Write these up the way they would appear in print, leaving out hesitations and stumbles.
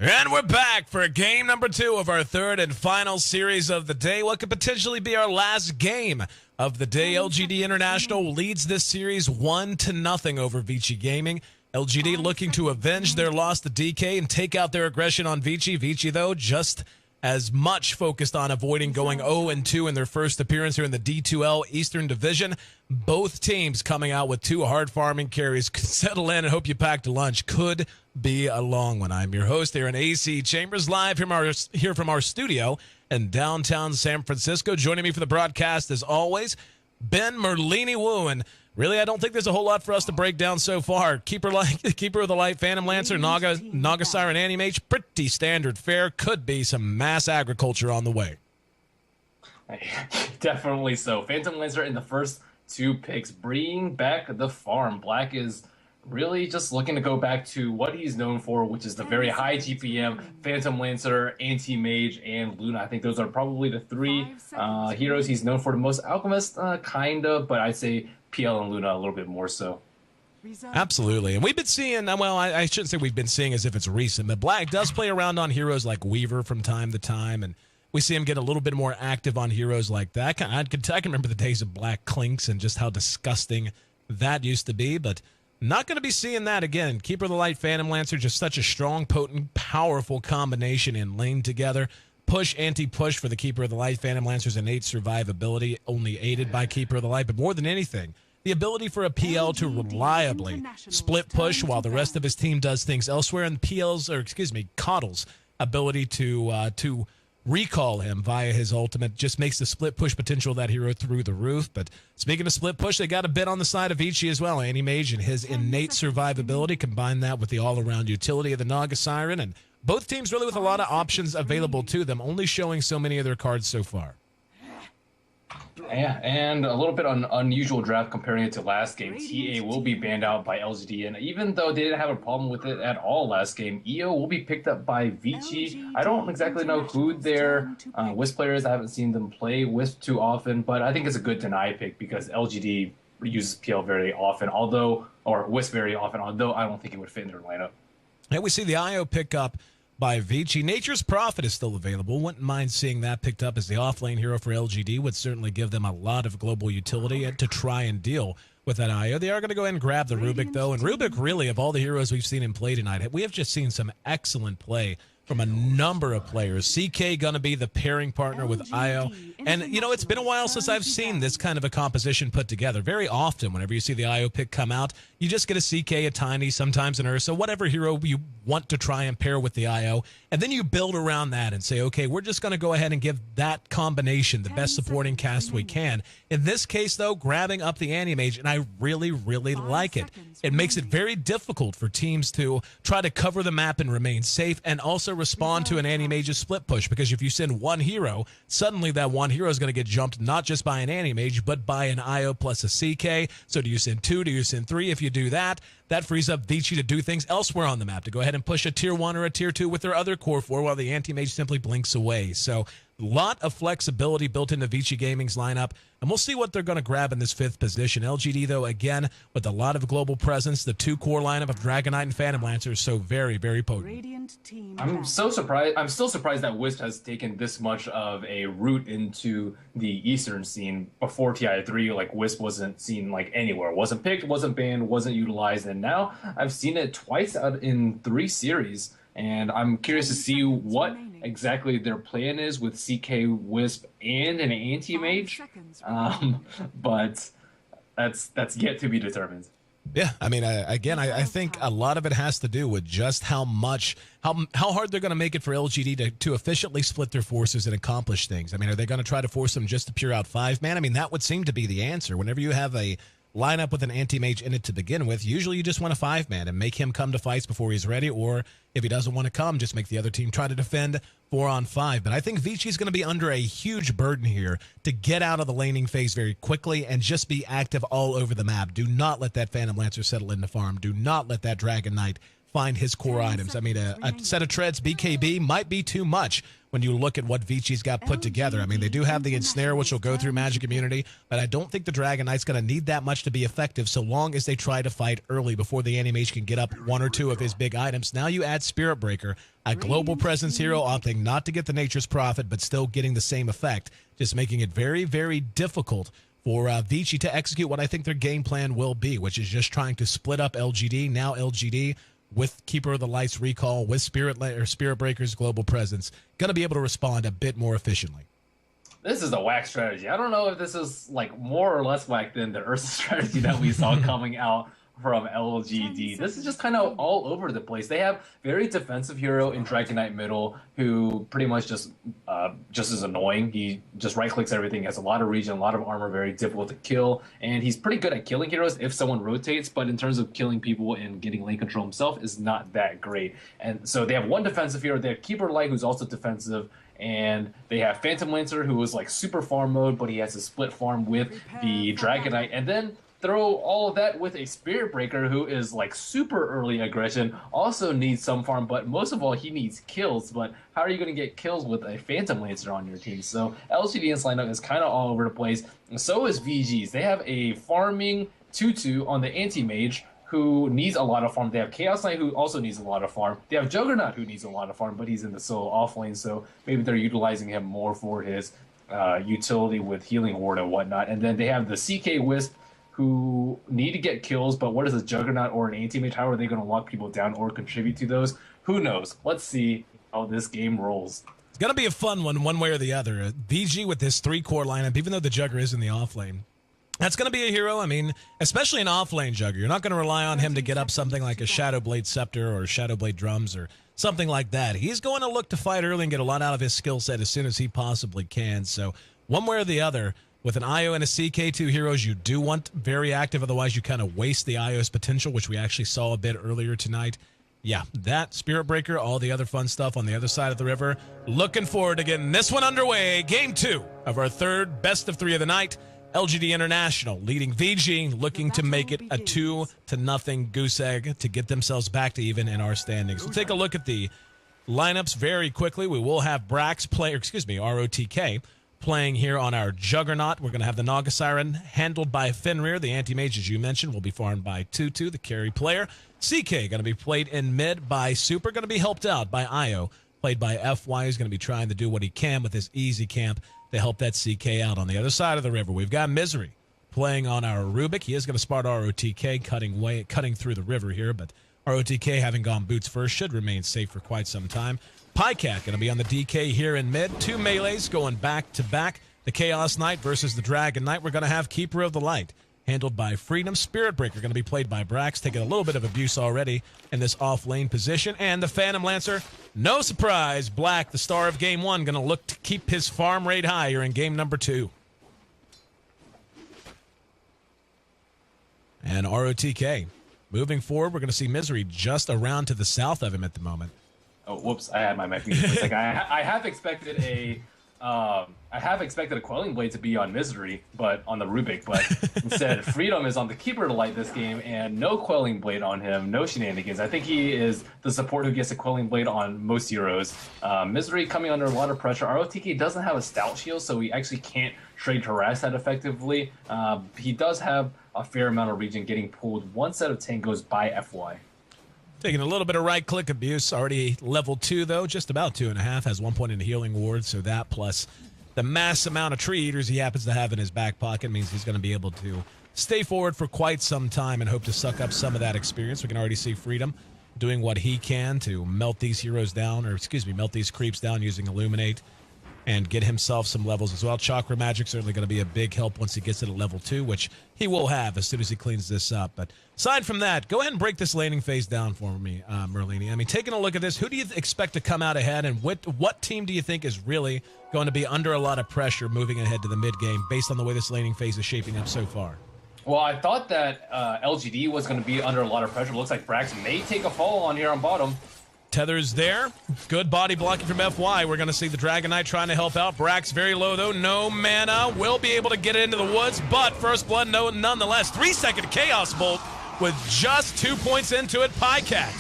And we're back for game number 2 of our third and final series of the day. What could potentially be our last game of the day. LGD International leads this series 1-0 over Vici Gaming. LGD looking to avenge their loss to DK and take out their aggression on Vici. Vici, though, just as much focused on avoiding going 0-2 in their first appearance here in the D2L Eastern Division. Both teams coming out with 2 hard farming carries. Settle in and hope you packed a lunch. Could be a long one. I'm your host here in AC Chambers, live here from our studio in downtown San Francisco. Joining me for the broadcast, as always, Ben Merlini-Wu. And really, I don't think there's a whole lot for us to break down so far. Keeper of the Light, Phantom Lancer, Naga Siren, Anti-Mage, pretty standard fare. Could be some mass agriculture on the way. Definitely so. Phantom Lancer in the first 2 picks, bringing back the farm. Black is really just looking to go back to what he's known for, which is the very high GPM, Phantom Lancer, Anti-Mage, and Luna. I think those are probably the 3 heroes he's known for the most. Alchemist, kind of, but I'd say PL and Luna a little bit more so. Absolutely. And we've been seeing, well, I shouldn't say we've been seeing as if it's recent, but Black does play around on heroes like Weaver from time to time, and we see him get a little bit more active on heroes like that. I can remember the days of Black Clinks and just how disgusting that used to be, but not going to be seeing that again. Keeper of the Light, Phantom Lancer, just such a strong, potent, powerful combination in lane together. Push, anti-push for the Keeper of the Light. Phantom Lancer's innate survivability, only aided by Keeper of the Light, but more than anything, the ability for a PL to reliably split push while the rest of his team does things elsewhere, and Coddle's ability to recall him via his ultimate just makes the split push potential of that hero through the roof. But speaking of split push, they got a bit on the side of Vici as well. Anti-Mage and his innate survivability, combine that with the all-around utility of the Naga Siren, and both teams really with a lot of options available to them, only showing so many of their cards so far. Yeah, and a little bit on unusual draft comparing it to last game. TA will be banned out by LGD, and even though they didn't have a problem with it at all last game, EO will be picked up by Vici. I don't exactly know who their Wisp player is. I haven't seen them play Wisp too often, but I think it's a good deny pick because LGD uses PL very often, or Wisp very often, although I don't think it would fit in their lineup. And we see the IO pick up by Vici. Nature's Prophet is still available. Wouldn't mind seeing that picked up as the off-lane hero for LGD. Would certainly give them a lot of global utility and to try and deal with that IO. They are going to go ahead and grab the Rubik, though. And Rubik, really, of all the heroes we've seen him play tonight, we have just seen some excellent play from a number of players. CK going to be the pairing partner with IO. And, it's been a while since I've seen this kind of a composition put together. Very often, whenever you see the IO pick come out, you just get a CK, a Tiny, sometimes an Ursa, whatever hero you want to try and pair with the IO. And then you build around that and say, okay, we're just going to go ahead and give that combination the best supporting cast we can. In this case, though, grabbing up the Anti-Mage, and I really, really like it. It makes it very difficult for teams to try to cover the map and remain safe and also respond to an Anti-Mage's split push, because if you send one hero, suddenly that one hero is going to get jumped not just by an Anti-Mage, but by an IO plus a CK. So do you send 2? Do you send 3? If you do that, that frees up Vici to do things elsewhere on the map, to go ahead and push a tier 1 or a tier 2 with their other core 4 while the Anti-Mage simply blinks away. So a lot of flexibility built into Vici Gaming's lineup, and we'll see what they're going to grab in this 5th position. LGD, though, again, with a lot of global presence, the 2-core lineup of Dragon Knight and Phantom Lancer is so very, very potent. I'm so surprised. I'm still surprised that Wisp has taken this much of a route into the Eastern scene. Before TI3, like, Wisp wasn't seen like anywhere. Wasn't picked, wasn't banned, wasn't utilized, and now I've seen it twice out in 3 series. And I'm curious to see what exactly their plan is with CK, Wisp, and an Anti-Mage. But that's yet to be determined. Yeah, I mean, I think a lot of it has to do with just how hard they're going to make it for LGD to efficiently split their forces and accomplish things. I mean, are they going to try to force them just to pure out 5-man? I mean, that would seem to be the answer. Whenever you have a lineup with an Anti-Mage in it to begin with, usually you just want a 5-man and make him come to fights before he's ready, or if he doesn't want to come, just make the other team try to defend 4-on-5. But I think Vici's going to be under a huge burden here to get out of the laning phase very quickly and just be active all over the map. Do not let that Phantom Lancer settle in the farm. Do not let that Dragon Knight find his core items. I mean, a set of treads BKB might be too much when you look at what Vici's got put together. I mean, they do have the ensnare, which will go through magic immunity, but I don't think the Dragon Knight's going to need that much to be effective so long as they try to fight early before the Anti-Mage can get up one or two of his big items. Now you add Spirit Breaker, a global presence hero opting not to get the Nature's Prophet, but still getting the same effect, just making it very, very difficult for Vici to execute what I think their game plan will be, which is just trying to split up LGD. Now LGD with Keeper of the Lights recall, with Spirit Breaker's global presence, going to be able to respond a bit more efficiently. This is a whack strategy. I don't know if this is like more or less whack than the Ursa strategy that we saw coming out from LGD. This is just kind of all over the place. They have very defensive hero in Dragon Knight middle who pretty much just is annoying. He just right clicks everything, has a lot of regen, a lot of armor, very difficult to kill, and he's pretty good at killing heroes if someone rotates, but in terms of killing people and getting lane control himself is not that great. And so they have one defensive hero. They have Keeper Light, who's also defensive, and they have Phantom Lancer, who is like super farm mode, but he has a split farm with the Dragon Knight, and then throw all of that with a Spirit Breaker who is like super early aggression, also needs some farm, but most of all he needs kills. But how are you going to get kills with a Phantom Lancer on your team? So LGD's lineup is kind of all over the place, and so is VG's. They have a farming Tutu on the Anti-Mage who needs a lot of farm. They have Chaos Knight who also needs a lot of farm. They have Juggernaut who needs a lot of farm, but he's in the solo off lane, so maybe they're utilizing him more for his utility with Healing Ward and whatnot. And then they have the CK Wisp who need to get kills, but what is a Juggernaut or an Anti-Mage? How are they going to lock people down or contribute to those? Who knows? Let's see how this game rolls. It's going to be a fun one way or the other. VG with this 3-core lineup, even though the Jugger is in the off lane, that's going to be a hero. I mean, especially an off lane Jugger. You're not going to rely on him to get up something like a Shadowblade Scepter or Shadowblade Drums or something like that. He's going to look to fight early and get a lot out of his skill set as soon as he possibly can. So one way or the other, with an IO and a CK2 heroes, you do want very active, otherwise you kind of waste the IO's potential, which we actually saw a bit earlier tonight. Yeah, that, Spirit Breaker, all the other fun stuff on the other side of the river. Looking forward to getting this one underway. Game 2 of our third best of 3 of the night. LGD International leading VG, looking to make it a 2-0 goose egg to get themselves back to even in our standings. We'll take a look at the lineups very quickly. We will have ROTK, playing here on our Juggernaut. We're going to have the Naga Siren handled by Fenrir. The Anti-Mage, as you mentioned, will be farmed by Tutu, the carry player. CK going to be played in mid by Super, going to be helped out by Io, played by FY, who's going to be trying to do what he can with his easy camp to help that CK out. On the other side of the river, we've got Misery playing on our Rubik. He is going to start ROTK cutting through the river here, but ROTK, having gone boots first, should remain safe for quite some time. Pycat going to be on the DK here in mid. 2 melees going back to back. The Chaos Knight versus the Dragon Knight. We're going to have Keeper of the Light handled by Freedom. Spirit Breaker going to be played by Brax, taking a little bit of abuse already in this off lane position. And the Phantom Lancer, no surprise, Black, the star of game 1, going to look to keep his farm rate high here in game number 2. And ROTK moving forward, we're going to see Misery just around to the south of him at the moment. Oh, whoops! I had my mic muted for a second. I have expected a Quelling Blade to be on Misery, but on the Rubik. But instead, Freedom is on the Keeper of the Light this game, and no Quelling Blade on him, no shenanigans. I think he is the support who gets a Quelling Blade on most heroes. Misery coming under a lot of pressure. ROTK doesn't have a Stout Shield, so he actually can't trade harass that effectively. He does have a fair amount of regen getting pulled. 1 set of 10 goes by FY. Taking a little bit of right-click abuse. Already level 2, though. Just about 2.5. Has 1 point in Healing Ward, so that plus the mass amount of tree eaters he happens to have in his back pocket means he's going to be able to stay forward for quite some time and hope to suck up some of that experience. We can already see Freedom doing what he can to melt these heroes down, melt these creeps down using Illuminate and get himself some levels as well. Chakra Magic certainly going to be a big help once he gets it at level 2, which he will have as soon as he cleans this up. But aside from that, go ahead and break this laning phase down for me, Merlini. I mean, taking a look at this, who do you expect to come out ahead, and what team do you think is really going to be under a lot of pressure moving ahead to the mid-game based on the way this laning phase is shaping up so far? Well, I thought that LGD was going to be under a lot of pressure. Looks like Brax may take a fall on here on bottom. Tether's there. Good body blocking from FY. We're going to see the Dragon Knight trying to help out. Brax very low, though. No mana. Will be able to get it into the woods, but First Blood, nonetheless. 3-second Chaos Bolt with just 2 points into it. Pycat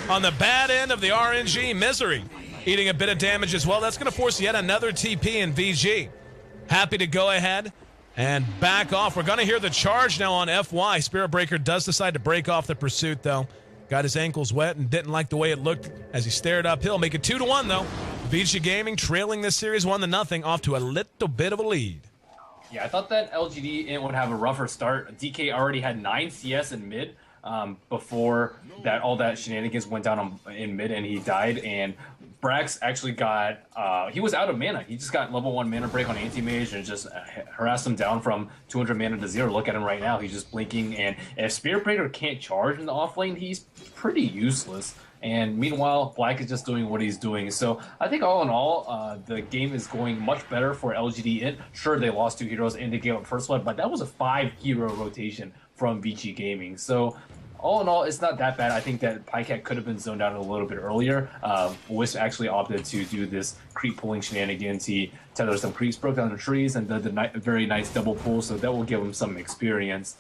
On the bad end of the RNG, Misery eating a bit of damage as well. That's going to force yet another TP in VG. Happy to go ahead and back off. We're going to hear the charge now on FY. Spirit Breaker does decide to break off the pursuit, though. Got his ankles wet and didn't like the way it looked as he stared uphill. Make it 2-1, though. Vici Gaming trailing this series 1-0, off to a little bit of a lead. Yeah, I thought that LGD.int would have a rougher start. DK already had 9 CS in mid before that all that shenanigans went down in mid and he died. And Brax actually got, he was out of mana. He just got level 1 mana break on anti-mage and just harassed him down from 200 mana to 0. Look at him right now. He's just blinking. And if Spirit Breaker can't charge in the off lane, he's pretty useless. And meanwhile, Black is just doing what he's doing. So I think all in all, the game is going much better for LGD.int. Sure, they lost 2 heroes and they gave up first blood, but that was a 5-hero rotation from Vici Gaming. So all in all, it's not that bad. I think that Pycat could have been zoned out a little bit earlier. Wisp actually opted to do this creep pulling shenanigans. He tethered some creeps, broke down the trees, and did the very nice double pull, so that will give him some experience.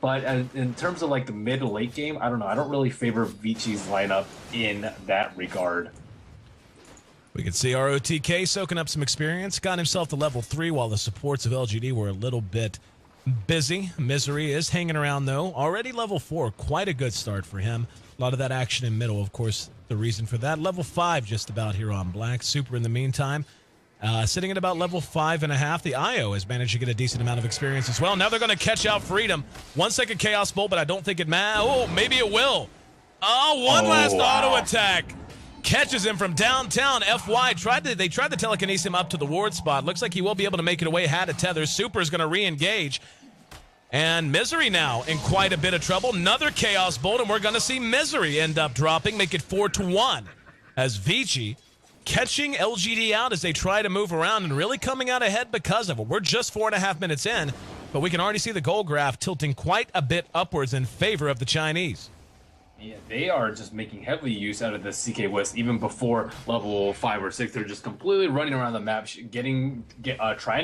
But in terms of like the mid to late game, I don't know. I don't really favor Vici's lineup in that regard. We can see ROTK soaking up some experience. Got himself to level 3 while the supports of LGD were a little bit busy. Misery is hanging around, though. Already level 4. Quite a good start for him. A lot of that action in middle, of course, the reason for that. Level 5 just about here on Black. Super in the meantime. Sitting at about level 5.5. The IO has managed to get a decent amount of experience as well. Now they're going to catch out Freedom. 1 second Chaos Bolt, but I don't think it matters. Oh, maybe it will. Oh, one last auto attack. Catches him from downtown. FY they tried to telekinesis him up to the ward spot. Looks like he will be able to make it away. Had a tether. Super is going to re-engage. And Misery now in quite a bit of trouble. Another Chaos Bolt, and we're going to see Misery end up dropping, make it 4-1. As Vici catching LGD out as they try to move around and really coming out ahead because of it. We're just 4.5 minutes in, but we can already see the goal graph tilting quite a bit upwards in favor of the Chinese. Yeah, they are just making heavy use out of the CK West even before level 5 or 6. They're just completely running around the map, trying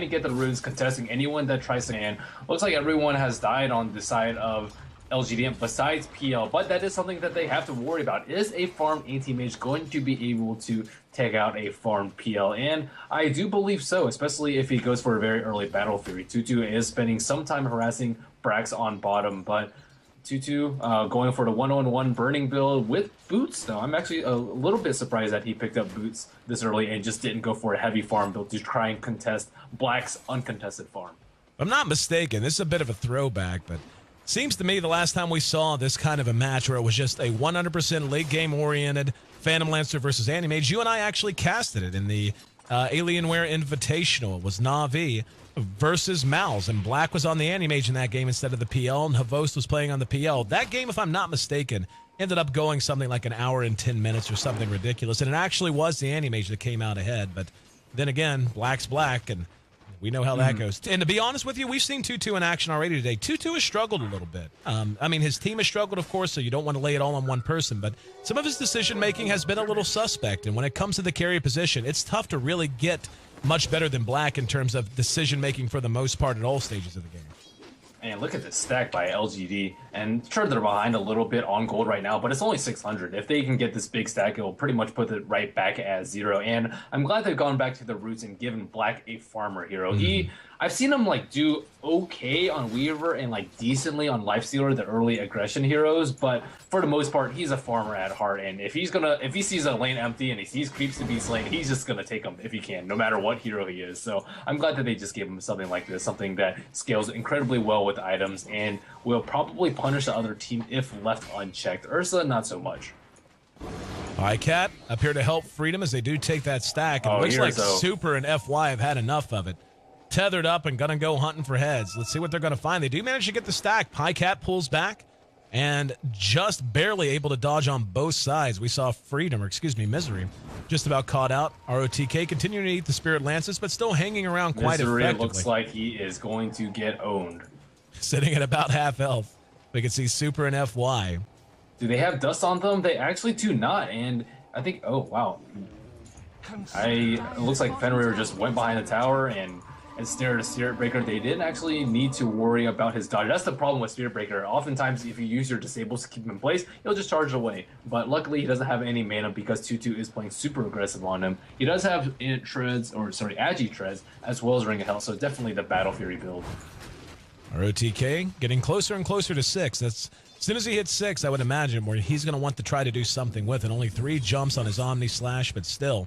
to get the runes, contesting anyone that tries to. And looks like everyone has died on the side of LGD besides PL, but that is something that they have to worry about. Is a farmed anti-mage going to be able to take out a farmed PL? And I do believe so, especially if he goes for a very early battle theory. Tutu is spending some time harassing Brax on bottom, but Tutu going for the 1-on-1 burning build with boots, though. I'm actually a little bit surprised that he picked up boots this early and just didn't go for a heavy farm build to try and contest Black's uncontested farm. If I'm not mistaken, this is a bit of a throwback, but seems to me the last time we saw this kind of a match where it was just a 100% late game oriented Phantom Lancer versus Animage, you and I actually casted it in the Alienware Invitational. It was Na'Vi versus Mouse, and Black was on the Animage in that game instead of the PL, and Havost was playing on the PL. That game, if I'm not mistaken, ended up going something like an hour and 10 minutes or something ridiculous, and it actually was the Animage that came out ahead. But then again, Black's Black, and we know how that goes. And to be honest with you, we've seen Tutu in action already today. Tutu has struggled a little bit. I mean, his team has struggled, of course, so you don't want to lay it all on one person, but some of his decision-making has been a little suspect. And when it comes to the carry position, it's tough to really get much better than Black in terms of decision-making for the most part at all stages of the game. And look at this stack by LGD. And sure, they're behind a little bit on gold right now, but it's only 600. If they can get this big stack, it will pretty much put it right back at 0. And I'm glad they've gone back to the roots and given Black a farmer hero. I've seen him like do okay on Weaver and like decently on Lifestealer, the early aggression heroes, but for the most part, he's a farmer at heart. And if he sees a lane empty and he sees creeps to be slain, he's just gonna take them if he can, no matter what hero he is. So I'm glad that they just gave him something like this, something that scales incredibly well with items and will probably punish the other team if left unchecked. Ursa, not so much. Cat up here to help Freedom as they do take that stack. And it looks like Super and FY have had enough of it. Tethered up and gonna go hunting for heads. Let's see what they're gonna find. They do manage to get the stack. Cat pulls back and just barely able to dodge on both sides. We saw Misery just about caught out. ROTK continuing to eat the Spirit Lances, but still hanging around quite Misery effectively. Looks like he is going to get owned. Sitting at about half health. We can see Super and FY. Do they have dust on them? They actually do not. And I think, oh, wow. It looks like Fenrir just went behind the tower and ensnared a Spirit Breaker, they didn't actually need to worry about his dodge. That's the problem with Spirit Breaker. Oftentimes, if you use your disables to keep him in place, he'll just charge away. But luckily, he doesn't have any mana because Tutu is playing super aggressive on him. He does have Agi Treads, as well as Ring of Hell, so definitely the Battle Fury build. ROTK getting closer and closer to 6. That's as soon as he hits 6, I would imagine where he's going to want to try to do something with it. Only 3 jumps on his Omni Slash, but still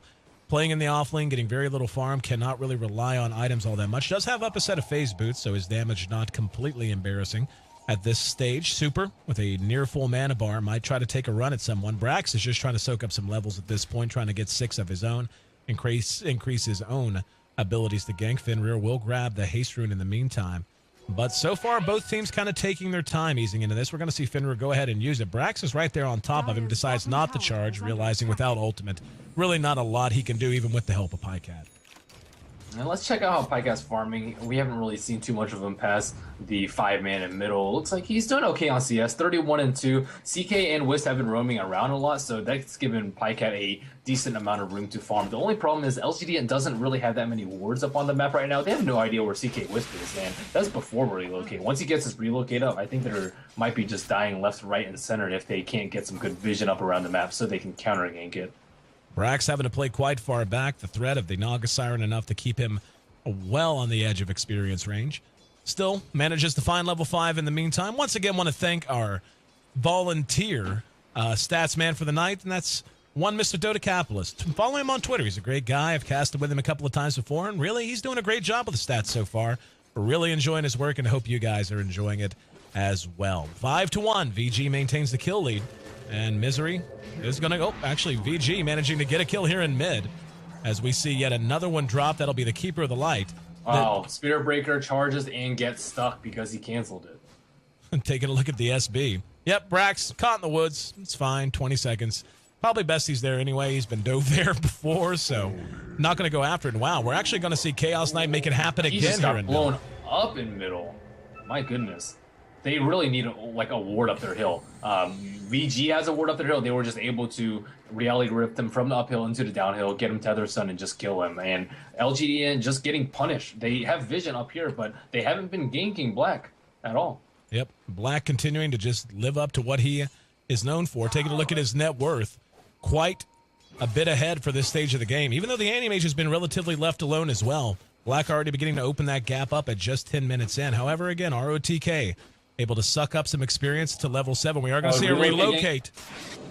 playing in the offlane, getting very little farm, cannot really rely on items all that much. Does have up a set of phase boots, so his damage not completely embarrassing at this stage. Super with a near full mana bar might try to take a run at someone. Brax is just trying to soak up some levels at this point, trying to get 6 of his own, increase his own abilities to gank. Fenrir will grab the haste rune in the meantime. But so far, both teams kind of taking their time easing into this. We're going to see Fenrir go ahead and use it. Brax is right there on top of him, decides not to charge, realizing without ultimate, really not a lot he can do even with the help of Pycat. And let's check out how Pycat's farming. We haven't really seen too much of him past the 5-man in middle. Looks like he's doing okay on CS, 31 and 2. CK and Wisp have been roaming around a lot, so that's given Pycat a decent amount of room to farm. The only problem is LGD doesn't really have that many wards up on the map right now. They have no idea where CK Wisp is, and that's before relocate. Once he gets his relocate up, I think there might be just dying left, right, and center if they can't get some good vision up around the map so they can counter gank it. Brax having to play quite far back. The threat of the Naga Siren enough to keep him well on the edge of experience range. Still manages to find level 5 in the meantime. Once again, want to thank our volunteer stats man for the night, and that's one Mr. Dota Capitalist. Follow him on Twitter. He's a great guy. I've casted with him a couple of times before, and really, he's doing a great job with the stats so far. We're really enjoying his work, and I hope you guys are enjoying it as well. 5-1. VG maintains the kill lead. And Misery is going to go. Actually, VG managing to get a kill here in mid. As we see yet another one drop. That'll be the Keeper of the Light. Wow, Spirit Breaker charges and gets stuck because he canceled it. Taking a look at the SB. Yep, Brax caught in the woods. It's fine. 20 seconds. Probably best he's there anyway. He's been dove there before, so not going to go after it. And wow, we're actually going to see Chaos Knight make it happen he again just here got in blown middle. up in middle. My goodness. They really need a ward up their hill. VG has a ward up their hill. They were just able to reality rip them from the uphill into the downhill, get him Tether Sun, and just kill him. And LGD just getting punished. They have vision up here, but they haven't been ganking Black at all. Yep, Black continuing to just live up to what he is known for. Taking a look at his net worth, quite a bit ahead for this stage of the game. Even though the Anti-Mage has been relatively left alone as well. Black already beginning to open that gap up at just 10 minutes in. However, again, ROTK able to suck up some experience to level 7. We are going to see a relocate.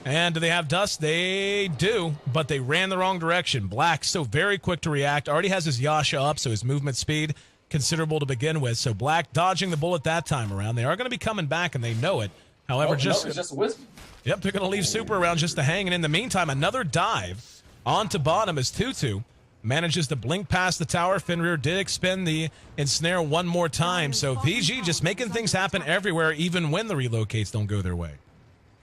And do they have dust? They do, but they ran the wrong direction. Black, so very quick to react. Already has his Yasha up, so his movement speed considerable to begin with. So Black dodging the bullet that time around. They are going to be coming back, and they know it. However, it's just Wisp. Yep, they're going to leave Super around just to hang. And in the meantime, another dive onto bottom as Tutu manages to blink past the tower. Fenrir did expend the ensnare one more time. So VG just making things happen everywhere, even when the relocates don't go their way.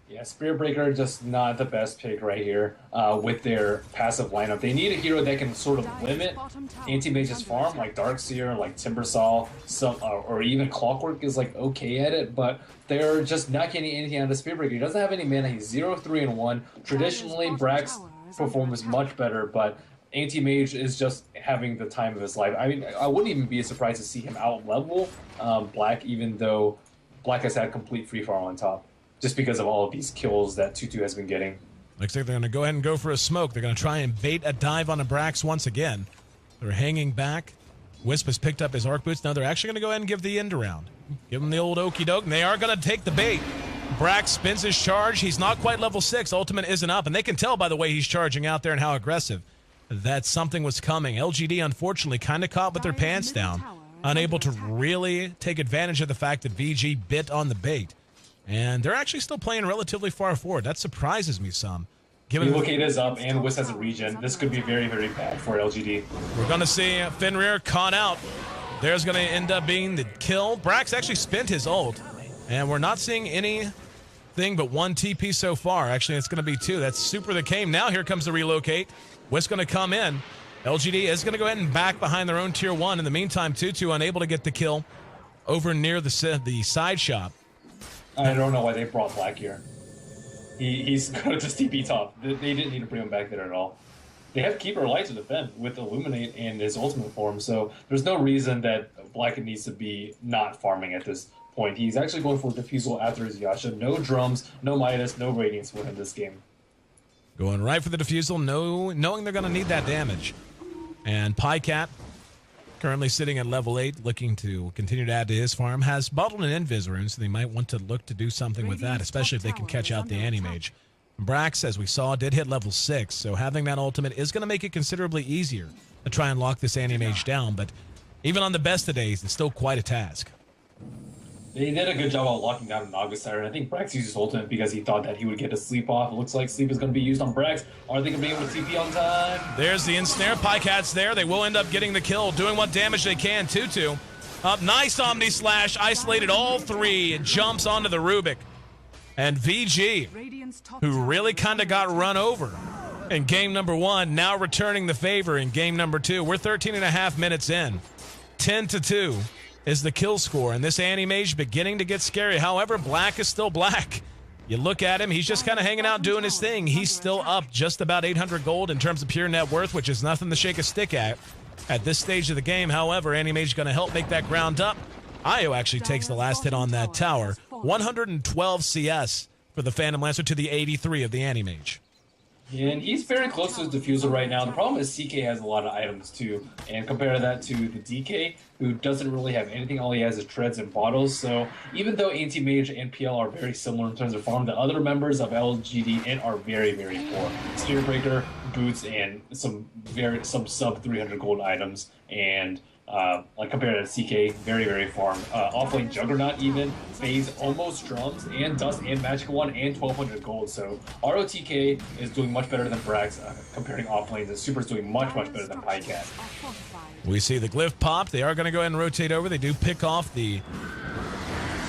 Yeah, Spirit Breaker just not the best pick right here with their passive lineup. They need a hero that can sort of limit Anti-Mage's farm, like Darkseer, like Timbersaw, or even Clockwork is like okay at it, but they're just not getting anything out of the Spirit Breaker. He doesn't have any mana. He's 0-3-1. Traditionally, Brax performs much better, but Anti-Mage is just having the time of his life. I mean, I wouldn't even be surprised to see him out-level Black, even though Black has had complete free farm on top, just because of all of these kills that Tutu has been getting. Looks like they're going to go ahead and go for a smoke. They're going to try and bait a dive on a Brax once again. They're hanging back. Wisp has picked up his arc boots. Now they're actually going to go ahead and give the end around. Give him the old okey doke, and they are going to take the bait. Brax spins his charge. He's not quite level 6. Ultimate isn't up, and they can tell by the way he's charging out there and how aggressive that something was coming. LGD, unfortunately, kind of caught with their pants down, unable to really take advantage of the fact that VG bit on the bait. And they're actually still playing relatively far forward. That surprises me some. Relocate is up, and Wisp has a regen. This could be very, very bad for LGD. We're going to see Fenrir caught out. There's going to end up being the kill. Brax actually spent his ult, and we're not seeing anything but one TP so far. Actually, it's going to be 2. That's Super that came. Now here comes the relocate. Wisp going to come in. LGD is going to go ahead and back behind their own tier 1. In the meantime, Tutu unable to get the kill over near the side shop. I don't know why they brought Black here. He's going to just TP top. They didn't need to bring him back there at all. they have Keeper Light to defend with Illuminate and his ultimate form, so there's no reason that Black needs to be not farming at this point. He's actually going for Diffusal after his Yasha. No drums, no Midas, no Radiance for him this game. Going right for the Diffusal, knowing they're going to need that damage. And Pycat, currently sitting at level 8, looking to continue to add to his farm, has bottled an Invis rune, so they might want to look to do something with that, especially if they can catch out the Anti-Mage. Brax, as we saw, did hit level 6, so having that ultimate is going to make it considerably easier to try and lock this Anti-Mage down, but even on the best of days, it's still quite a task. They did a good job of locking down an August Siren. I think Brax used his ultimate because he thought that he would get a sleep off. It looks like sleep is going to be used on Brax. Are they going to be able to TP on time? There's the ensnare. Pycat's there. They will end up getting the kill, doing what damage they can. 2-2. Up, nice Omni Slash. Isolated all 3 and jumps onto the Rubik. And VG, who really kind of got run over in game number 1, now returning the favor in game number 2. We're 13.5 minutes in. 10-2 is the kill score, and this Anti-Mage beginning to get scary. However, Black is still Black. You look at him, he's just kind of hanging out doing his thing. He's still up just about 800 gold in terms of pure net worth, which is nothing to shake a stick at this stage of the game. However, Anti-Mage going to help make that ground up. Io actually takes the last hit on that tower. 112 CS for the Phantom Lancer to the 83 of the Anti-Mage. And he's very close to his Diffusal right now. The problem is CK has a lot of items too, and compare that to the DK, who doesn't really have anything. All he has is treads and bottles. So even though Anti-Mage and PL are very similar in terms of farm, the other members of LGD.int are very, very poor. Spirit Breaker, boots, and some sub 300 gold items, and like compared to CK, very, very farm. Offlane Juggernaut even, phase almost drums, and Dust, and Magic Wand, and 1200 gold. So ROTK is doing much better than Brax, comparing offlanes, and Super's doing much, much better than Pycat. We see the glyph pop. They are going to go ahead and rotate over. They do pick off the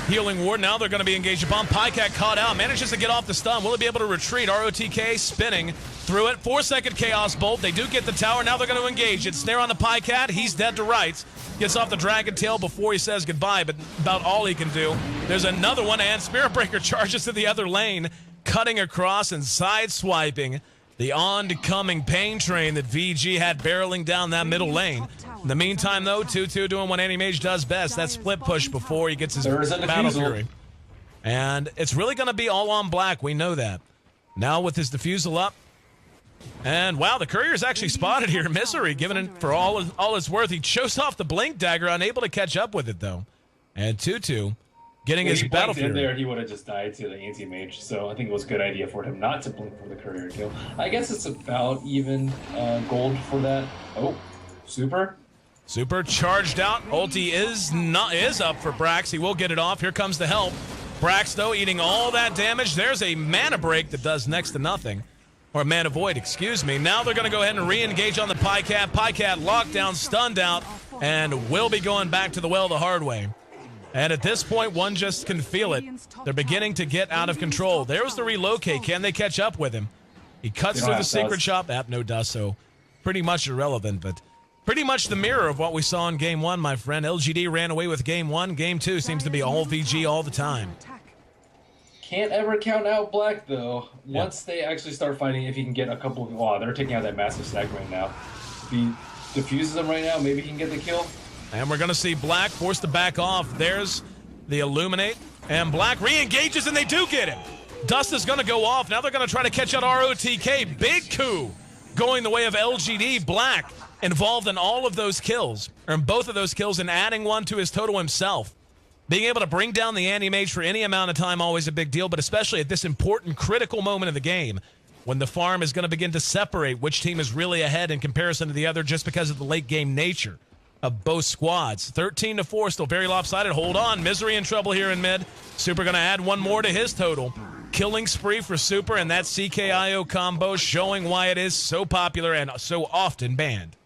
Healing Ward. Now they're going to be engaged upon. Pycat caught out, manages to get off the stun. Will he be able to retreat? ROTK spinning through it. 4-second Chaos Bolt. They do get the tower. Now they're going to engage. It's snare on the Pycat. He's dead to rights. Gets off the Dragon Tail before he says goodbye, but about all he can do. There's another one, and Spirit Breaker charges to the other lane, cutting across and side-swiping the oncoming pain train that VG had barreling down that middle lane. In the meantime, though, 2-2 doing what Anti-Mage does best. That split push before he gets his Battle Fury. And it's really going to be all on Black. We know that. Now with his Diffusal up. And, wow, the Courier's actually spotted here. Misery, giving it for all it's worth. He shows off the Blink Dagger, unable to catch up with it, though. And 2-2 getting his Battle Fury. In there, he would have just died to the Anti-Mage, so I think it was a good idea for him not to blink for the Courier kill. I guess it's about even gold for that. Oh, Super charged out. Ulti is up for Brax. He will get it off. Here comes the help. Brax, though, eating all that damage. There's a mana break that does next to nothing. Or mana void, excuse me. Now they're going to go ahead and re-engage on the Pycat. Pycat locked down, stunned out, and will be going back to the well the hard way. And at this point, one just can feel it. They're beginning to get out of control. There's the relocate. Can they catch up with him? He cuts through the secret shop. No dust, so pretty much irrelevant, but pretty much the mirror of what we saw in Game 1, my friend. LGD ran away with Game 1. Game 2 seems to be all VG all the time. Can't ever count out Black, though. Once they actually start fighting, if he can get a couple of... Oh, they're taking out that massive stack right now. If he diffuses them right now, maybe he can get the kill. And we're going to see Black forced to back off. There's the Illuminate. And Black re-engages, and they do get him. Dust is going to go off. Now they're going to try to catch out ROTK. Big coup going the way of LGD. Black involved in all of those kills, or in both of those kills, and adding one to his total himself. Being able to bring down the Anti-Mage for any amount of time, always a big deal, but especially at this important, critical moment of the game, when the farm is going to begin to separate which team is really ahead in comparison to the other just because of the late-game nature of both squads. 13-4, still very lopsided. Hold on, Misery in trouble here in mid. Super going to add one more to his total. Killing spree for Super, and that CKIO combo showing why it is so popular and so often banned.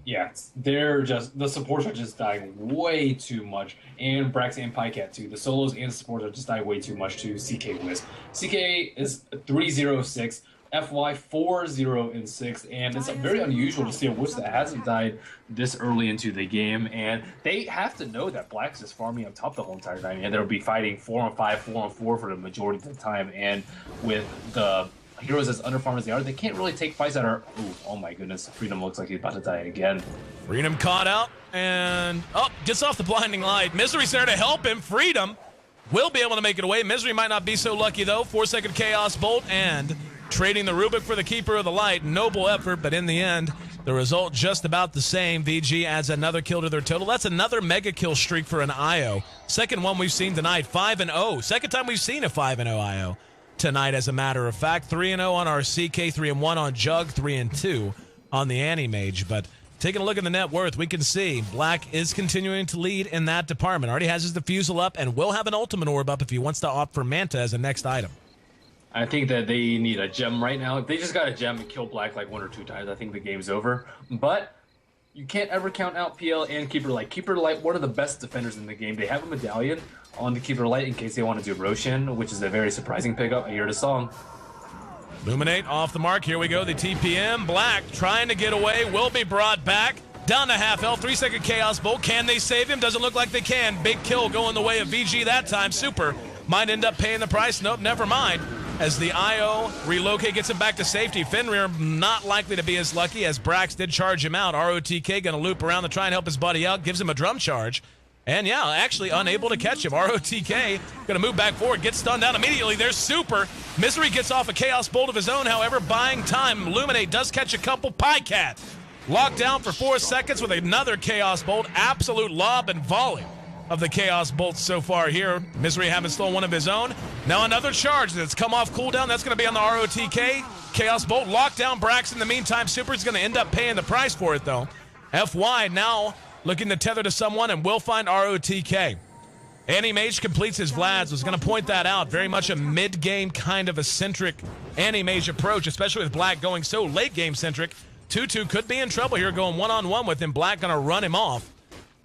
Yeah, the supports are just dying way too much, and Brax and Pycat too. The solos and the supports are just dying way too much to CK Wisp. CK is 3-0-6, FY 4-0-6, and it's very unusual to see a Wisp that hasn't died this early into the game, and they have to know that Black's is farming up top the whole entire time, and they'll be fighting 4-on-5, 4-on-4 for the majority of the time, and with the heroes as underfarm as they are, they can't really take fights that are... Ooh, oh my goodness, Freedom looks like he's about to die again. Freedom caught out, and gets off the blinding light. Misery's there to help him. Freedom will be able to make it away. Misery might not be so lucky, though. 4-second Chaos Bolt, and trading the Rubik for the Keeper of the Light. Noble effort, but in the end, the result just about the same. VG adds another kill to their total. That's another mega kill streak for an IO. Second one we've seen tonight, 5-0. Second time we've seen a 5-0 IO tonight, as a matter of fact. 3-0 on our CK, 3-1 on Jug, 3-2 on the Anti-Mage. But taking a look at the net worth, we can see Black is continuing to lead in that department. Already has his Diffusal up and will have an Ultimate Orb up if he wants to opt for Manta as a next item. I think that they need a gem right now. If they just got a gem and kill Black like 1 or 2 times, I think the game's over. But you can't ever count out PL and Keeper Light. Keeper Light, one of the best defenders in the game. They have a medallion on the Keeper Light in case they want to do Roshan, which is a very surprising pickup. I hear the song. Luminate off the mark. Here we go. The TPM. Black trying to get away. Will be brought back. Down to half health. 3-second Chaos Bolt. Can they save him? Doesn't look like they can. Big kill going the way of VG that time. Super might end up paying the price. Nope, never mind. As the IO relocate gets him back to safety. Fenrir not likely to be as lucky as Brax did charge him out. ROTK going to loop around to try and help his buddy out. Gives him a drum charge. And yeah, actually unable to catch him. ROTK going to move back forward. Gets stunned down immediately. There's Super. Misery gets off a Chaos Bolt of his own, however, buying time. Illuminate does catch a couple. Pycat locked down for 4 seconds with another Chaos Bolt. Absolute lob and volley of the Chaos Bolts so far here. Misery having stolen one of his own. Now another charge that's come off cooldown. That's going to be on the ROTK. Chaos Bolt locked down Brax in the meantime. Super's going to end up paying the price for it, though. FY now looking to tether to someone and will find ROTK. Anti-Mage completes his Vlads. Was going to point that out. Very much a mid-game kind of eccentric Anti-Mage approach, especially with Black going so late-game centric. 2-2 could be in trouble here going one-on-one with him. Black going to run him off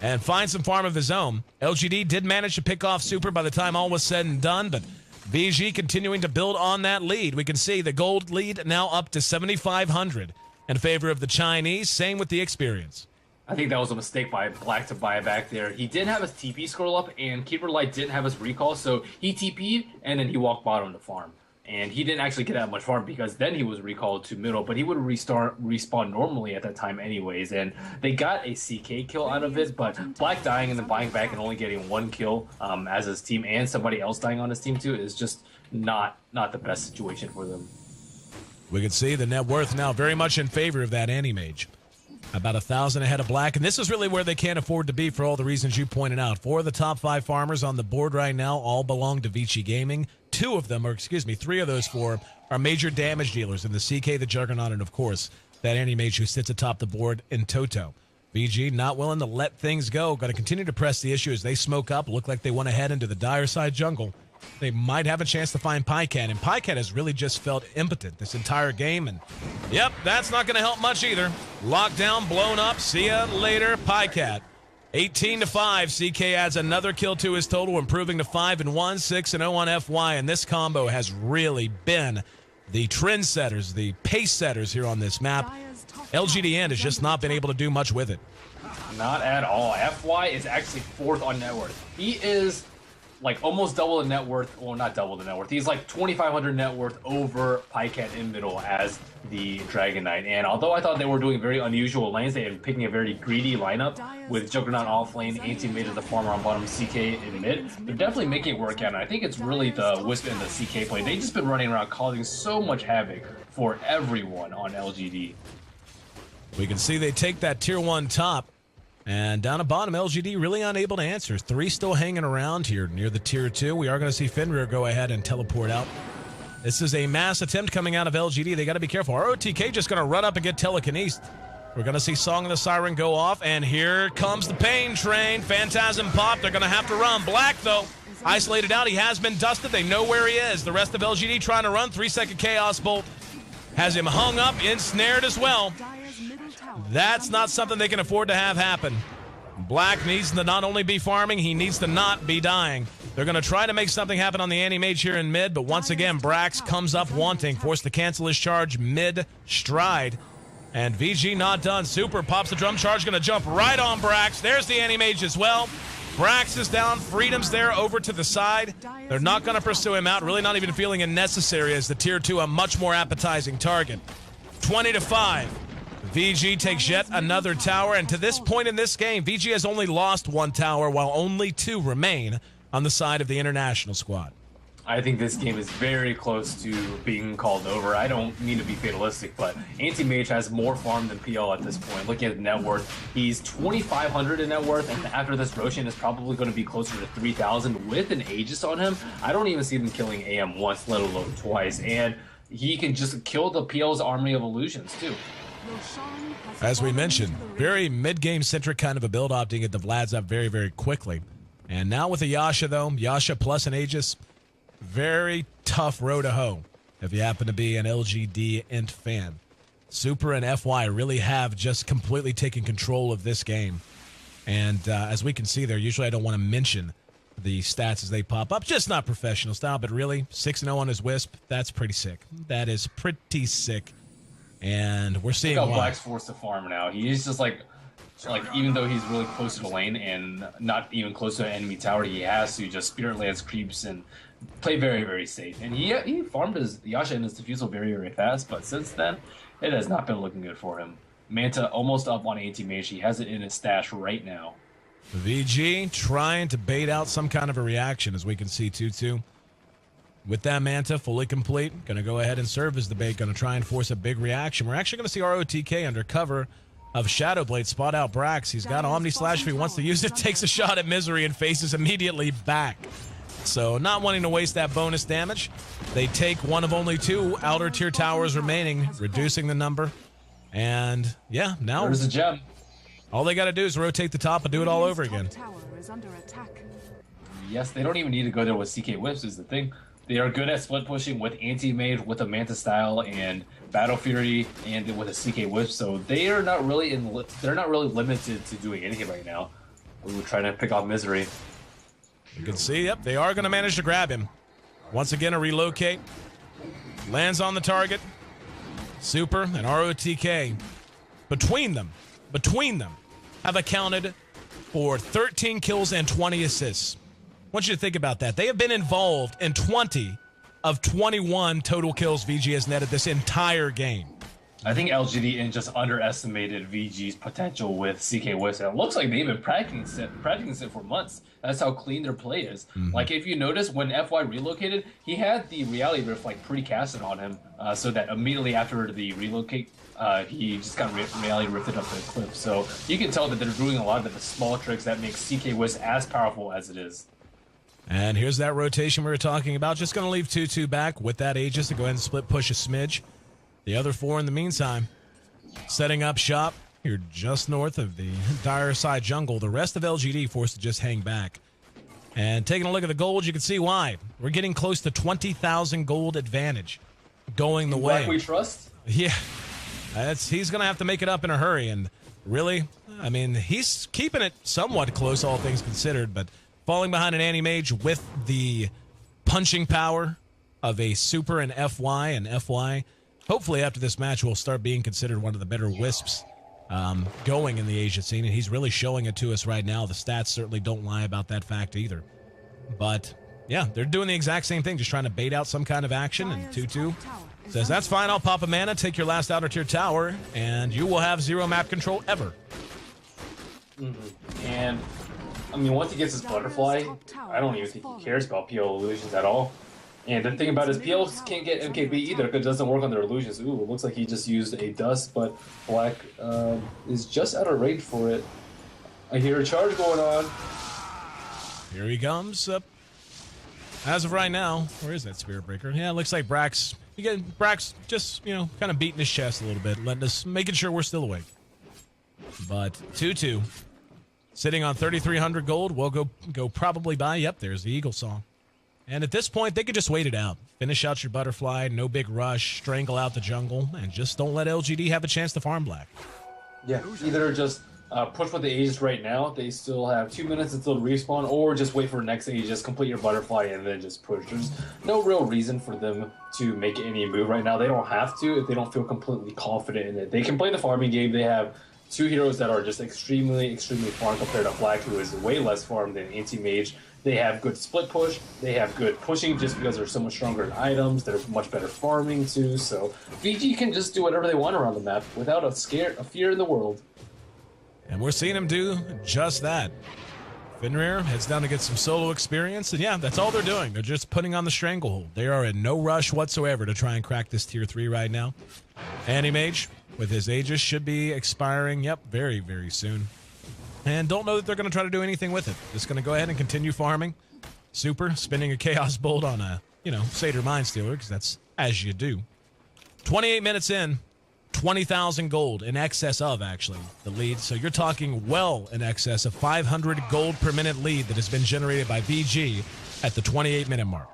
and find some farm of his own. LGD did manage to pick off Super by the time all was said and done, but VG continuing to build on that lead. We can see the gold lead now up to 7,500 in favor of the Chinese. Same with the experience. I think that was a mistake by Black to buy back there. He didn't have his TP scroll up, and Keeper Light didn't have his recall, so he TP'd, and then he walked bottom to farm. And he didn't actually get that much farm because then he was recalled to middle, but he would respawn normally at that time anyways. And they got a CK kill out of it, but Black dying and then buying back and only getting 1 kill as his team and somebody else dying on his team too is just not the best situation for them. We can see the net worth now very much in favor of that Anti-Mage. About 1,000 ahead of Black, and this is really where they can't afford to be for all the reasons you pointed out. 4 of the top 5 farmers on the board right now all belong to Vici Gaming. 3 of those 4 are major damage dealers in the CK, the Juggernaut, and of course, that Anti-Mage who sits atop the board in Toto. VG not willing to let things go. Going to continue to press the issue as they smoke up. Look like they want to head into the dire side jungle. They might have a chance to find Pycat, and Pycat has really just felt impotent this entire game, and yep, that's not going to help much either. Lockdown, blown up, see ya later, Pycat. 18-5, CK adds another kill to his total, improving to 5-1, 6-0 on FY, and this combo has really been the trendsetters, the pace setters here on this map. LGD.int has just not been able to do much with it. Not at all. FY is actually 4th on net worth. He is like almost double the net worth, well, not double the net worth. He's like 2,500 net worth over Pycat in middle as the Dragon Knight. And although I thought they were doing very unusual lanes, they were picking a very greedy lineup with Juggernaut off lane, Anti-Mage as the farmer on bottom, CK in mid. They're definitely making it work out, and I think it's really the Wisp and the CK play. They've just been running around causing so much havoc for everyone on LGD. We can see they take that tier 1 top. And down at bottom, LGD really unable to answer. 3 still hanging around here near the tier 2. We are going to see Fenrir go ahead and teleport out. This is a mass attempt coming out of LGD. They got to be careful. ROTK just going to run up and get telekinesed. We're going to see Song of the Siren go off, and here comes the pain train. Phantasm pop. They're going to have to run. Black, though, isolated out. He has been dusted. They know where he is. The rest of LGD trying to run. 3-second Chaos Bolt has him hung up, ensnared as well. That's not something they can afford to have happen. Black needs to not only be farming, he needs to not be dying. They're going to try to make something happen on the Anti-Mage here in mid, but once again, Brax comes up wanting, forced to cancel his charge mid-stride. And VG not done. Super pops the drum charge, going to jump right on Brax. There's the Anti-Mage as well. Brax is down. Freedom's there over to the side. They're not going to pursue him out. Really not even feeling it necessary as the tier 2, a much more appetizing target. 20-5. VG takes yet another tower. And to this point in this game, VG has only lost 1 tower while only 2 remain on the side of the international squad. I think this game is very close to being called over. I don't mean to be fatalistic, but Anti-Mage has more farm than PL at this point. Looking at the net worth, he's 2,500 in net worth, and after this Roshan is probably going to be closer to 3,000 with an Aegis on him. I don't even see them killing AM once, let alone twice, and he can just kill the PL's army of illusions too. As we mentioned, very mid-game centric kind of a build, opting at the Vlads up very, very quickly. And now with a Yasha, though, Yasha plus an Aegis, very tough row to hoe if you happen to be an LGD.int fan. Super and FY really have just completely taken control of this game. And as we can see there, usually I don't want to mention the stats as they pop up. Just not professional style, but really, 6-0 on his Wisp, that's pretty sick. That is pretty sick. And we're seeing Look how Black's forced to farm now. He's just like even though he's really close to the lane and not even close to an enemy tower, he has to just Spirit Lance creeps and play very, very safe. And he farmed his Yasha and his Diffusal very, very fast, but since then, it has not been looking good for him. Manta almost up on Anti-Mage. He has it in his stash right now. VG trying to bait out some kind of a reaction, as we can see 2-2. With that Manta fully complete, going to go ahead and serve as the bait, going to try and force a big reaction. We're actually going to see ROTK under cover of Shadowblade spot out Brax. He's got Omni Slash if he wants to use it, takes a shot at Misery and faces immediately back. So not wanting to waste that bonus damage, they take one of only 2 outer tier towers remaining, reducing the number. And yeah, now there's a gem. All they got to do is rotate the top and do it all over again. Yes, they don't even need to go there with CK Whips is the thing. They are good at split pushing with Anti-Mage, with a Manta style, and Battle Fury, and with a CK Whip. So they are not really they're not really limited to doing anything right now. We're trying to pick off Misery. You can see, yep, they are going to manage to grab him. Once again, a relocate. Lands on the target. Super and ROTK, between them, have accounted for 13 kills and 20 assists. I want you to think about that. They have been involved in 20 of 21 total kills VG has netted this entire game. I think LGD.int just underestimated VG's potential with CK Whips. It looks like they've been practicing it for months. That's how clean their play is. Like, if you notice, when FY relocated, he had the Reality Rift like pre-casted on him, so that immediately after the relocate, he just got Reality Rifted up the cliff. So you can tell that they're doing a lot of the small tricks that make CK Whips as powerful as it is. And here's that rotation we were talking about. Just going to leave 2-2 back with that Aegis to go ahead and split push a smidge. The other 4 in the meantime, setting up shop here just north of the dire side jungle. The rest of LGD forced to just hang back. And taking a look at the gold, you can see why. We're getting close to 20,000 gold advantage going the way. Black we trust? Yeah. He's going to have to make it up in a hurry. And really, I mean, he's keeping it somewhat close, all things considered. But falling behind an Anti-Mage with the punching power of a Super and FY, hopefully after this match will start being considered one of the better Wisps going in the Asia scene, and he's really showing it to us right now. The stats certainly don't lie about that fact either. But yeah, they're doing the exact same thing, just trying to bait out some kind of action, and 2-2 says, that's fine, I'll pop a mana, take your last outer tier tower, and you will have 0 map control ever. And I mean, once he gets his butterfly, I don't even think he cares about PL illusions at all. And the thing about it is PLs can't get MKB either because it doesn't work on their illusions. Ooh, it looks like he just used a dust, but Black is just out of range for it. I hear a charge going on. Here he comes. As of right now, where is that Spirit Breaker? Yeah, it looks like Brax just, kind of beating his chest a little bit, making sure we're still awake. But 2-2. Sitting on 3,300 gold. We'll go probably by. Yep, there's the Eagle Song. And at this point, they could just wait it out. Finish out your butterfly, no big rush, strangle out the jungle, and just don't let LGD have a chance to farm Black. Yeah, either just push with the Aegis right now, they still have 2 minutes until the respawn, or just wait for the next Aegis, complete your butterfly, and then just push. There's no real reason for them to make any move right now. They don't have to if they don't feel completely confident in it. They can play the farming game. They have two heroes that are just extremely farmed compared to Black, who is way less farmed than Anti-Mage. They have good split push. They have good pushing just because they're so much stronger in items. They're much better farming too. So VG can just do whatever they want around the map without a fear in the world. And we're seeing him do just that. Fenrir heads down to get some solo experience, and yeah, that's all they're doing. They're just putting on the stranglehold. They are in no rush whatsoever to try and crack this tier 3 right now. Anti-Mage, with his Aegis, should be expiring, yep, very, very soon. And don't know that they're going to try to do anything with it. Just going to go ahead and continue farming. Super, spinning a Chaos Bolt on a, Satyr Mindstealer, because that's as you do. 28 minutes in. 20,000 gold, in excess of, actually, the lead. So you're talking well in excess of 500 gold per minute lead that has been generated by VG at the 28-minute mark.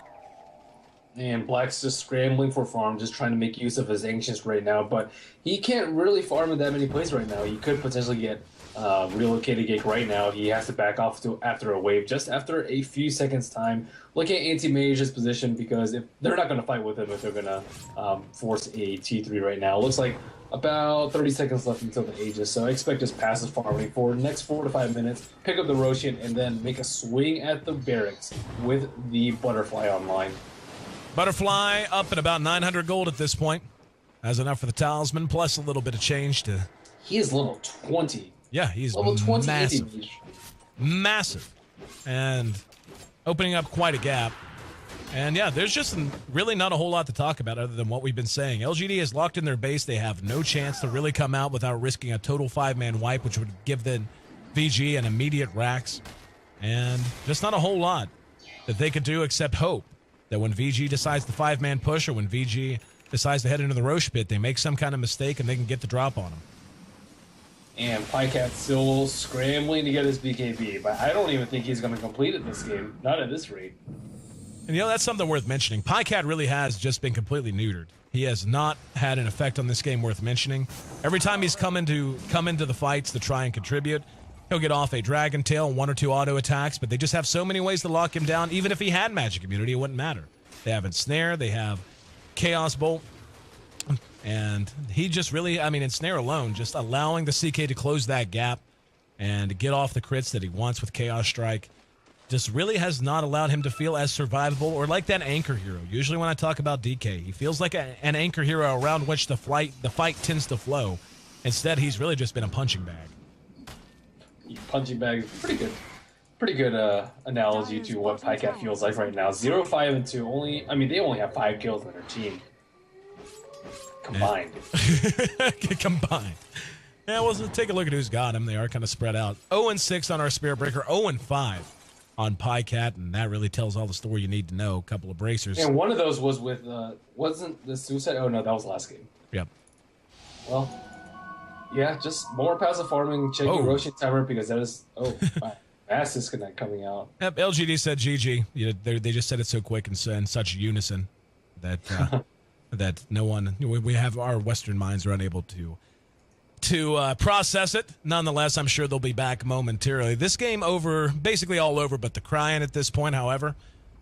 And Black's just scrambling for farm, just trying to make use of his Ancients right now, but he can't really farm in that many places right now. He could potentially get relocated gig right now. He has to back off to after a wave, just after a few seconds time. Look at Anti-Mage's position, because if they're not going to fight with him if they're going to force a T3 right now. It looks like about 30 seconds left until the Aegis, so I expect just passive farming for the next 4 to 5 minutes, pick up the Roshan, and then make a swing at the barracks with the Butterfly online. Butterfly up at about 900 gold at this point. Has enough for the Talisman, plus a little bit of change to... He is level 20. Yeah, he's level 20 massive. Massive. And opening up quite a gap. And yeah, there's just really not a whole lot to talk about other than what we've been saying. LGD is locked in their base. They have no chance to really come out without risking a total 5-man wipe, which would give them VG an immediate Rax. And just not a whole lot that they could do except hope that when VG decides the 5-man push, or when VG decides to head into the Roche pit, they make some kind of mistake and they can get the drop on them. And Pycat still scrambling to get his BKB, but I don't even think he's going to complete it this game. Not at this rate. And that's something worth mentioning. Pycat really has just been completely neutered. He has not had an effect on this game worth mentioning. Every time he's come into the fights to try and contribute, he'll get off a Dragon Tail and 1 or 2 auto attacks, but they just have so many ways to lock him down. Even if he had Magic Immunity, it wouldn't matter. They have Ensnare, they have Chaos Bolt, and he just really, Ensnare alone, just allowing the CK to close that gap and get off the crits that he wants with Chaos Strike, just really has not allowed him to feel as survivable or like that anchor hero. Usually when I talk about DK, he feels like an anchor hero around which the fight tends to flow. Instead, he's really just been a punching bag. Punching bag is pretty good analogy to what Pycat feels like right now. 0, 5, and 2. They only have 5 kills on their team. Combined. Combined. Yeah, well, take a look at who's got him. They are kind of spread out. 0-6 on our Spirit Breaker, 0-5 on Pycat, and that really tells all the story you need to know. A couple of bracers. And one of those was with, wasn't the Suicide? Oh, no, that was the last game. Yep. Well, yeah, just more passive farming, checking Roshan timer, because that is, mass disconnect coming out. Yep, LGD said GG. They just said it so quick and in such unison that that no one, we have our Western minds are unable to process it. Nonetheless, I'm sure they'll be back momentarily. This game basically all over but the crying at this point, however.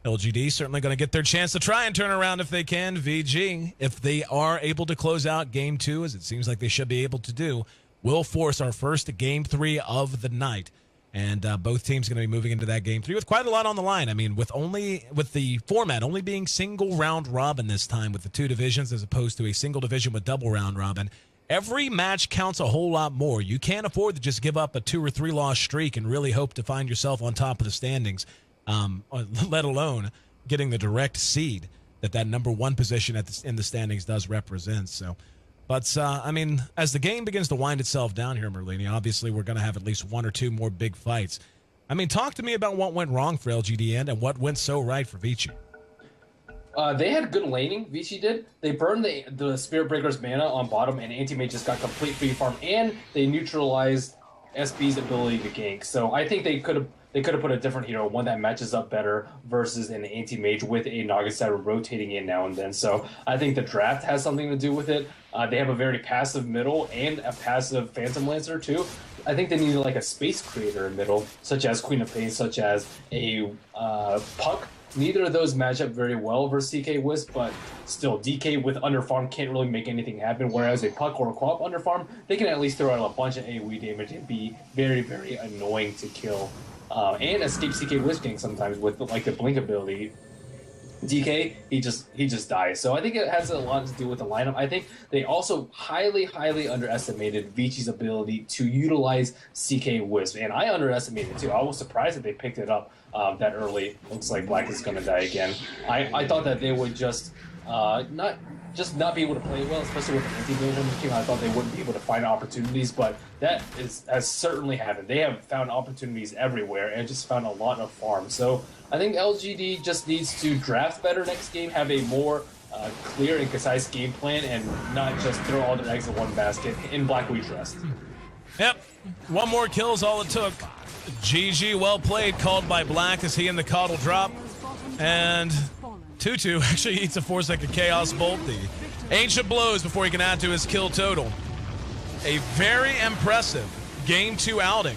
LGD certainly going to get their chance to try and turn around if they can. VG, if they are able to close out Game 2, as it seems like they should be able to do, will force our first Game 3 of the night. And both teams are going to be moving into that Game 3 with quite a lot on the line. With the format only being single round robin this time with the 2 divisions as opposed to a single division with double round robin, every match counts a whole lot more. You can't afford to just give up a 2 or 3 loss streak and really hope to find yourself on top of the standings, let alone getting the direct seed that number 1 position in the standings does represent. So, but as the game begins to wind itself down here, Merlini, obviously we're going to have at least 1 or 2 more big fights. Talk to me about what went wrong for LGD.int and what went so right for Vici. They had good laning, Vici did. They burned the Spirit Breaker's mana on bottom, and Anti-Mage just got complete free farm, and they neutralized SB's ability to gank. So I think they could have put a different hero, one that matches up better versus an Anti-Mage with a Nagasata rotating in now and then. So I think the draft has something to do with it. They have a very passive middle and a passive Phantom Lancer too. I think they needed like a space creator in middle, such as Queen of Pain, such as a Puck, Neither of those match up very well versus DK Wisp, but still, DK with underfarm can't really make anything happen, whereas a Puck or a Co-op underfarm, they can at least throw out a bunch of AoE damage and be very, very annoying to kill. And escape CK Wisp gank sometimes with like the blink ability. DK, he just dies. So I think it has a lot to do with the lineup. I think they also highly, highly underestimated Vici's ability to utilize CK Wisp, and I underestimated it too. I was surprised that they picked it up that early. Looks like Black is going to die again. I thought that they would just not be able to play well, especially with the anti-mage team. I thought they wouldn't be able to find opportunities, but that has certainly happened. They have found opportunities everywhere and just found a lot of farms. So I think LGD just needs to draft better next game, have a more clear and concise game plan, and not just throw all their eggs in one basket. In Black we trust. Yep, one more kill is all it took. GG, well played, called by Black as he in the coddle drop. And Tutu actually eats a 4-second Chaos Bolt. The Ancient blows before he can add to his kill total. A very impressive Game 2 outing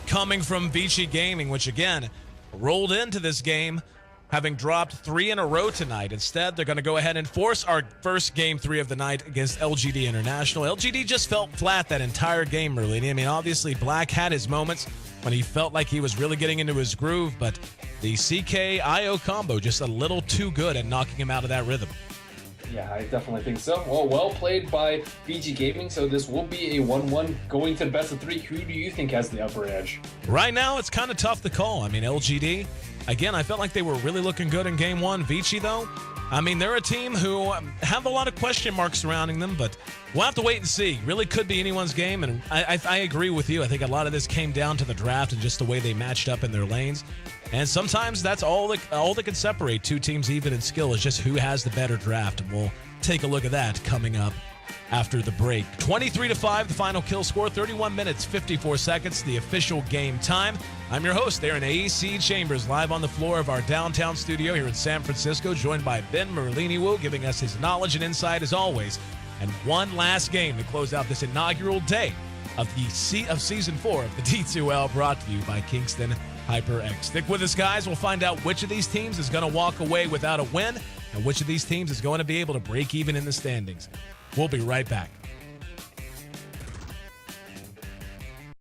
coming from Vici Gaming, which again rolled into this game having dropped 3 in a row tonight. Instead, they're going to go ahead and force our first Game 3 of the night against LGD International. LGD just felt flat that entire game, really. I mean, obviously, Black had his moments when he felt like he was really getting into his groove, but the CK-IO combo just a little too good at knocking him out of that rhythm. Yeah, I definitely think so. Well played by Vici Gaming, so this will be a 1-1 going to the best of 3. Who do you think has the upper edge? Right now, it's kind of tough to call. I mean, LGD, again, I felt like they were really looking good in Game 1. Vici, though, I mean, they're a team who have a lot of question marks surrounding them, but we'll have to wait and see. Really could be anyone's game, and I agree with you. I think a lot of this came down to the draft and just the way they matched up in their lanes. And sometimes that's all that can separate two teams even in skill is just who has the better draft. And we'll take a look at that coming up after the break. 23-5, the final kill score, 31 minutes, 54 seconds, the official game time. I'm your host, Aaron AC Chambers, live on the floor of our downtown studio here in San Francisco, joined by Ben Merlini-Wu, giving us his knowledge and insight as always. And one last game to close out this inaugural day of Season 4 of the D2L, brought to you by Kingston HyperX. Stick with us, guys. We'll find out which of these teams is going to walk away without a win and which of these teams is going to be able to break even in the standings. We'll be right back.